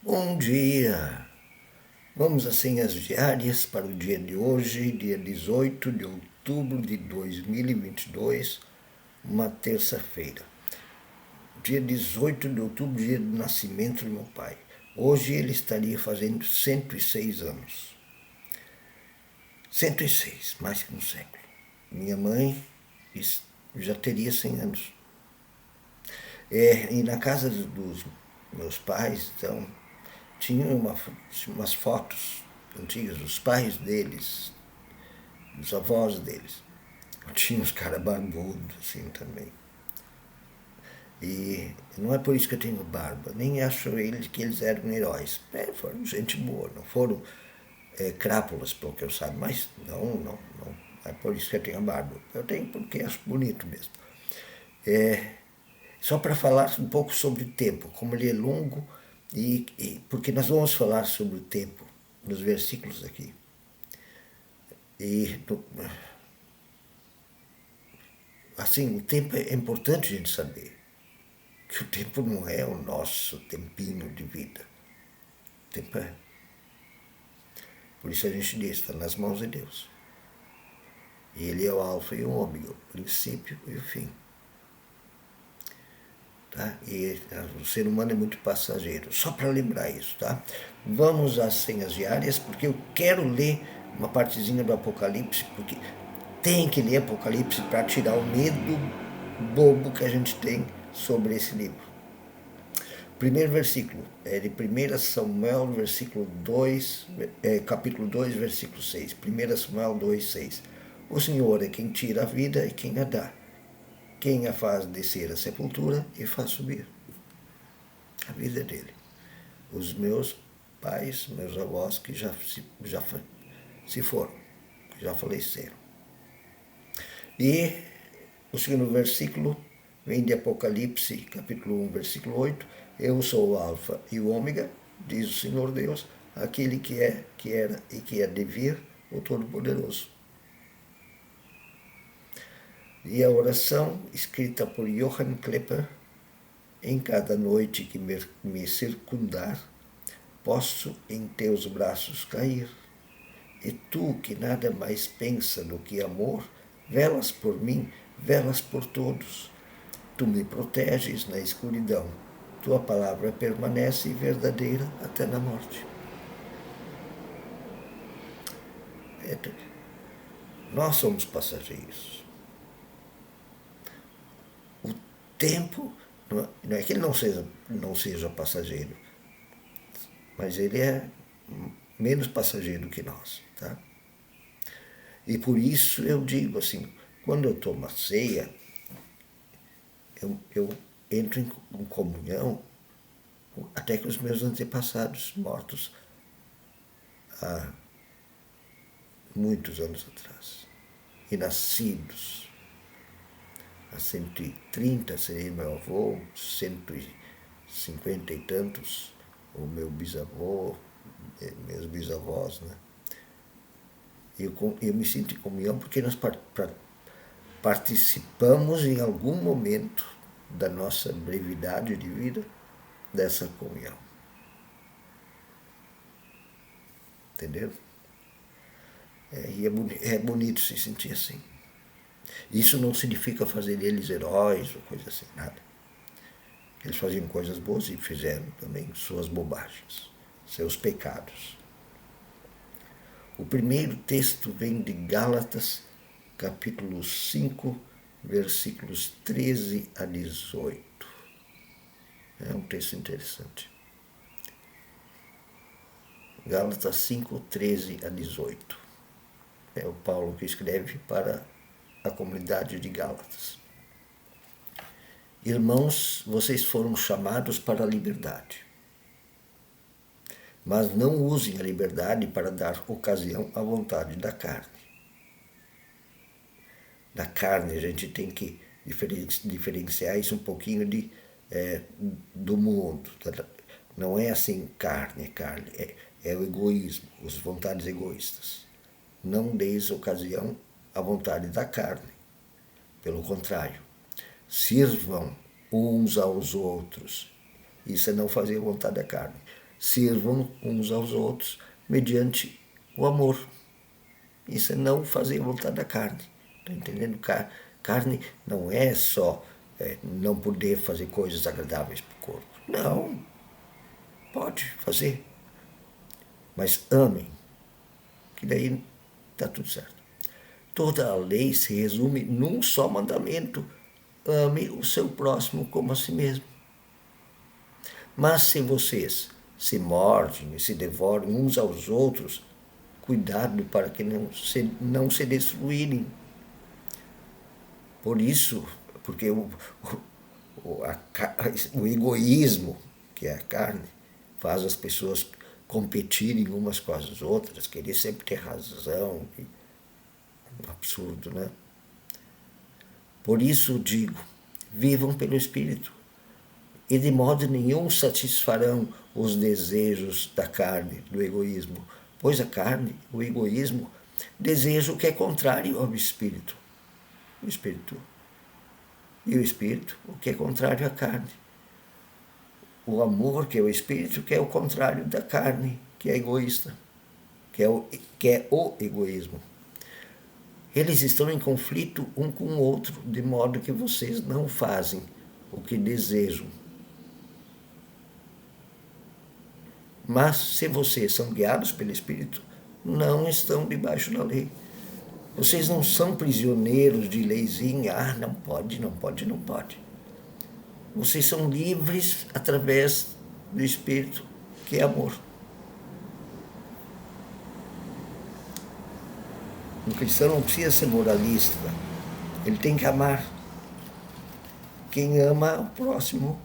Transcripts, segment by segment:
Bom dia! Vamos às senhas diárias para o dia de hoje, dia 18 de outubro de 2022, uma terça-feira. Dia 18 de outubro, dia do nascimento do meu pai. Hoje ele estaria fazendo 106 anos. 106, mais que um século. Minha mãe já teria 100 anos. E na casa dos meus pais, então, tinha umas fotos antigas dos pais deles, dos avós deles. Tinha uns caras barbudos assim também. E não é por isso que eu tenho barba, nem acho que eles eram heróis. Foram gente boa, não foram crápulas, pelo que eu saiba, mas não é por isso que eu tenho barba. Eu tenho porque acho bonito mesmo. Só para falar um pouco sobre o tempo, como ele é longo, porque nós vamos falar sobre o tempo nos versículos aqui. E assim, o tempo é importante a gente saber que o tempo não é o nosso tempinho de vida. O tempo é. Por isso a gente diz, está nas mãos de Deus. E Ele é o alfa e o ômega, o princípio e o fim. Tá? E o ser humano é muito passageiro. Só para lembrar isso, tá? Vamos às senhas diárias, porque eu quero ler uma partezinha do Apocalipse, porque tem que ler Apocalipse para tirar o medo bobo que a gente tem sobre esse livro. Primeiro versículo é de 1 Samuel, versículo 2, capítulo 2, versículo 6. 1 Samuel 2, 6. O Senhor é quem tira a vida e quem a dá. Quem a faz descer à sepultura e faz subir. A vida dele. Os meus pais, meus avós que já se foram, que já faleceram. E o segundo versículo vem de Apocalipse, capítulo 1, versículo 8. Eu sou o alfa e o ômega, diz o Senhor Deus, aquele que é, que era e que há de vir, o Todo-Poderoso. E a oração, escrita por Johann Klepper, em cada noite que me circundar, posso em teus braços cair. E tu, que nada mais pensa do que amor, velas por mim, velas por todos. Tu me proteges na escuridão. Tua palavra permanece verdadeira até na morte. Nós somos passageiros. O tempo, não é que ele não seja passageiro, mas ele é menos passageiro que nós, tá? E por isso eu digo assim, quando eu tomo a ceia, eu entro em comunhão até com os meus antepassados mortos há muitos anos atrás. E nascidos há 130, seria meu avô, 150 e tantos, o meu bisavô, meus bisavós, né? Eu me sinto em comunhão porque nós participamos em algum momento da nossa brevidade de vida dessa comunhão. Entendeu? E é bonito se sentir assim. Isso não significa fazer deles heróis ou coisa assim, nada. Eles faziam coisas boas e fizeram também suas bobagens, seus pecados. O primeiro texto vem de Gálatas, capítulo 5, versículos 13 a 18. É um texto interessante. Gálatas 5, 13 a 18. É o Paulo que escreve para a comunidade de Gálatas. Irmãos, vocês foram chamados para a liberdade. Mas não usem a liberdade para dar ocasião à vontade da carne. Da carne a gente tem que diferenciar isso um pouquinho do mundo. Não é assim carne, é o egoísmo, as vontades egoístas. Não deis ocasião à vontade da carne. Pelo contrário, sirvam uns aos outros. Isso é não fazer a vontade da carne. sirvam uns aos outros mediante o amor. Isso é não fazer a vontade da carne. Está entendendo? Carne não é só não poder fazer coisas agradáveis para o corpo. Não. Pode fazer. Mas amem. Que daí está tudo certo. Toda a lei se resume num só mandamento: ame o seu próximo como a si mesmo. Mas se vocês se mordem e se devoram uns aos outros, cuidado para que não se destruírem. Por isso, porque o egoísmo, que é a carne, faz as pessoas competirem umas com as outras, querer sempre ter razão. Absurdo, né? Por isso digo, vivam pelo Espírito, e de modo nenhum satisfarão os desejos da carne, do egoísmo, pois a carne, o egoísmo, deseja o que é contrário ao Espírito. O Espírito. E o Espírito, o que é contrário à carne. O amor, que é o Espírito, que é o contrário da carne, que é egoísta, que é o egoísmo. Eles estão em conflito um com o outro, de modo que vocês não fazem o que desejam. Mas, se vocês são guiados pelo Espírito, não estão debaixo da lei. Vocês não são prisioneiros de leizinha. Ah, não pode, não pode, não pode. Vocês são livres através do Espírito, que é amor. Um cristão não precisa ser moralista. Ele tem que amar. Quem ama o próximo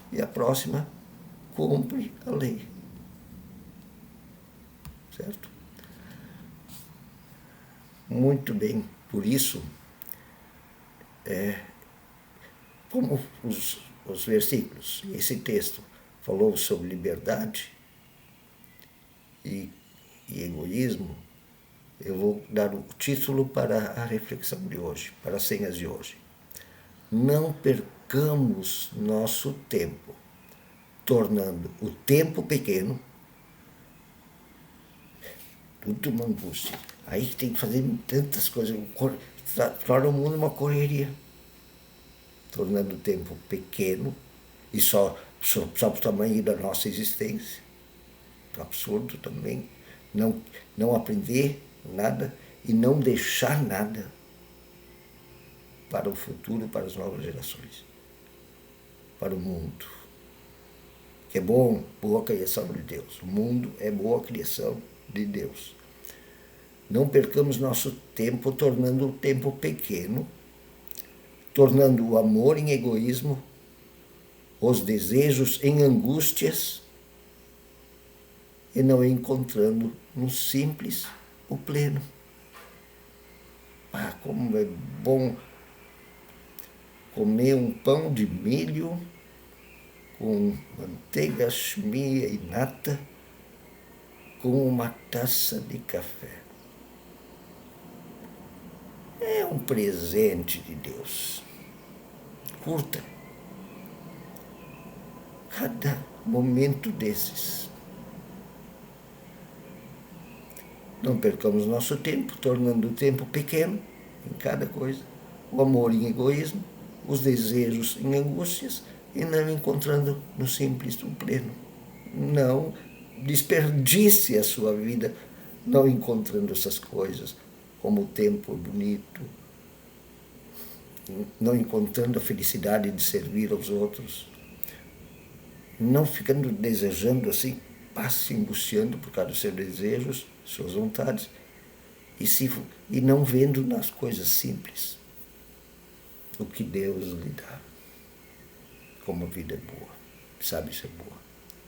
e a próxima cumpre a lei. Certo? Muito bem. Por isso, como os versículos, esse texto falou sobre liberdade e egoísmo, eu vou dar o título para a reflexão de hoje, para as senhas de hoje. Não percamos nosso tempo, tornando o tempo pequeno, tudo uma angústia. Aí tem que fazer tantas coisas, torna o mundo uma correria, tornando o tempo pequeno e só para o tamanho da nossa existência. Absurdo também. Não aprender nada e não deixar nada para o futuro, para as novas gerações, para o mundo, que é boa criação de Deus. O mundo é boa criação de Deus. Não percamos nosso tempo tornando o tempo pequeno, tornando o amor em egoísmo, os desejos em angústias e não encontrando no simples o pleno. Ah, como é bom comer um pão de milho com manteiga, chimia e nata, com uma taça de café. É um presente de Deus. Curta cada momento desses. Não percamos nosso tempo, tornando o tempo pequeno em cada coisa, o amor em egoísmo, os desejos em angústias e não encontrando no simples o pleno. Não desperdice a sua vida não encontrando essas coisas, como o tempo bonito, não encontrando a felicidade de servir aos outros, não ficando desejando assim, se angustiando por causa dos seus desejos, suas vontades, e não vendo nas coisas simples o que Deus lhe dá. Como a vida é boa, sabe ser boa.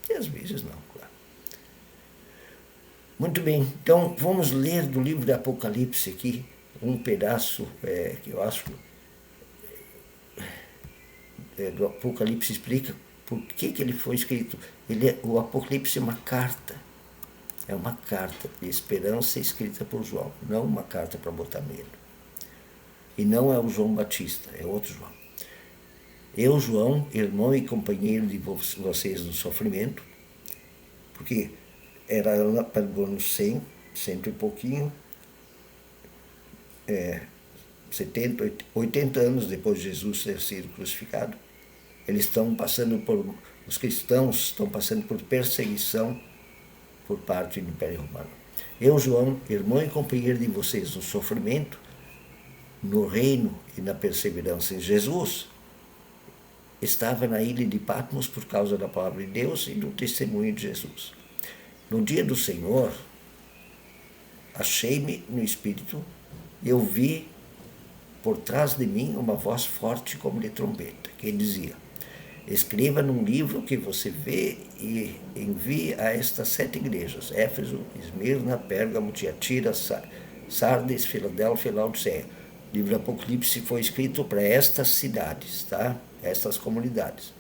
E às vezes não, claro. Muito bem, então vamos ler do livro de Apocalipse aqui, um pedaço que eu acho do Apocalipse explica por que ele foi escrito. O Apocalipse é uma carta de esperança escrita por João, não uma carta para botar medo. E não é o João Batista, é outro João. Eu, João, irmão e companheiro de vocês no sofrimento, porque era lá para o ano 100, cento e pouquinho, 70, 80 anos depois de Jesus ter sido crucificado. Os cristãos estão passando por perseguição por parte do Império Romano. Eu, João, irmão e companheiro de vocês no sofrimento, no reino e na perseverança em Jesus, estava na ilha de Patmos por causa da palavra de Deus e do testemunho de Jesus. No dia do Senhor, achei-me no Espírito e eu vi por trás de mim uma voz forte como de trombeta, que dizia: escreva num livro que você vê e envie a estas 7 igrejas: Éfeso, Esmirna, Pérgamo, Tiatira, Sardes, Filadélfia e Laodiceia. O livro do Apocalipse foi escrito para estas cidades, tá? Estas comunidades.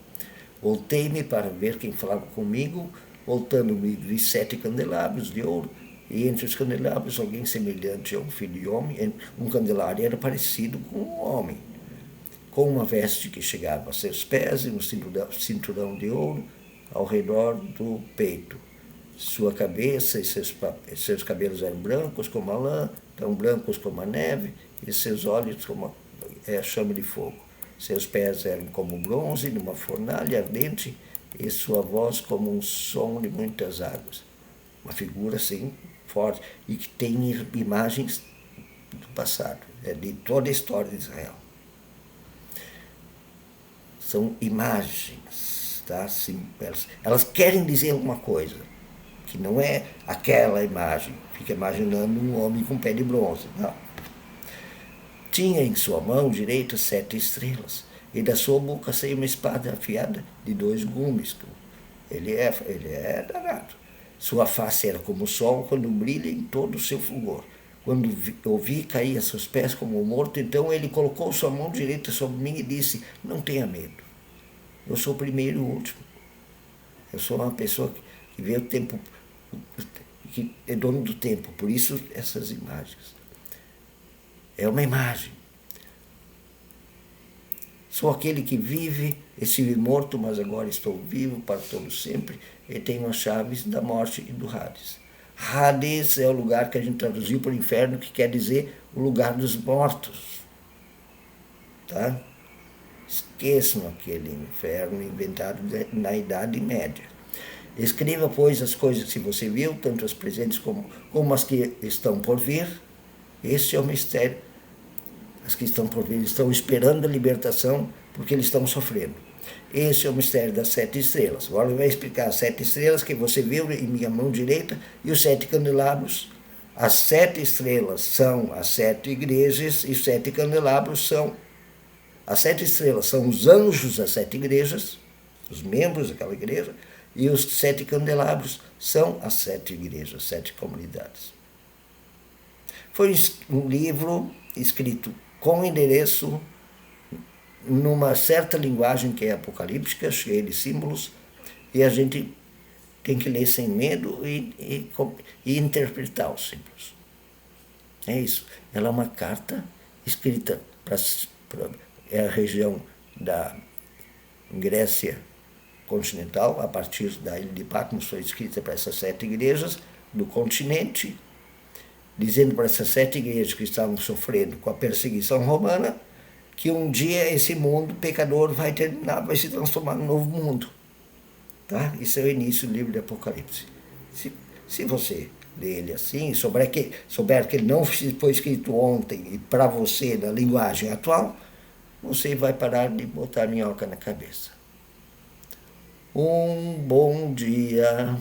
Voltei-me para ver quem falava comigo. Voltando-me, vi 7 candelabros de ouro, e entre os candelabros alguém semelhante a um filho de homem. Um candelário era parecido com um homem, com uma veste que chegava a seus pés e um cinturão de ouro ao redor do peito. Sua cabeça e seus cabelos eram brancos como a lã, tão brancos como a neve, e seus olhos como a chama de fogo. Seus pés eram como bronze numa fornalha ardente, e sua voz como um som de muitas águas. Uma figura assim forte, e que tem imagens do passado, de toda a história de Israel. São imagens, tá? Sim, elas querem dizer alguma coisa, que não é aquela imagem, fica imaginando um homem com pé de bronze, não. Tinha em sua mão direita 7 estrelas, e da sua boca saiu uma espada afiada de 2 gumes. Ele é danado. Sua face era como o sol quando brilha em todo o seu fulgor. Quando ouvi cair a seus pés como morto, então ele colocou sua mão direita sobre mim e disse: não tenha medo. Eu sou o primeiro e o último. Eu sou uma pessoa que vê o tempo, que é dono do tempo. Por isso essas imagens. É uma imagem. Sou aquele que vive, estive morto, mas agora estou vivo para todo sempre, e tenho as chaves da morte e do Hades. Hades é o lugar que a gente traduziu para o inferno, que quer dizer o lugar dos mortos. Tá? Esqueçam aquele inferno inventado na Idade Média. Escreva, pois, as coisas que você viu, tanto as presentes como as que estão por vir. Esse é o mistério. As que estão por vir estão esperando a libertação porque eles estão sofrendo. Esse é o mistério das 7 estrelas. Agora ele vai explicar as 7 estrelas que você viu em minha mão direita e os 7 candelabros. As 7 estrelas são as 7 igrejas e os 7 candelabros são... As 7 estrelas são os anjos das 7 igrejas, os membros daquela igreja, e os 7 candelabros são as 7 igrejas, 7 comunidades. Foi um livro escrito com endereço numa certa linguagem que é apocalíptica, cheia de símbolos, e a gente tem que ler sem medo e interpretar os símbolos. É isso. Ela é uma carta escrita para a região da Grécia continental, a partir da ilha de Patmos, foi escrita para essas 7 igrejas do continente, dizendo para essas 7 igrejas que estavam sofrendo com a perseguição romana, que um dia esse mundo pecador vai terminar, vai se transformar num novo mundo. Tá? Isso é o início do livro de Apocalipse. Se você ler ele assim, souber que ele não foi escrito ontem e para você na linguagem atual, você vai parar de botar minhoca na cabeça. Um bom dia.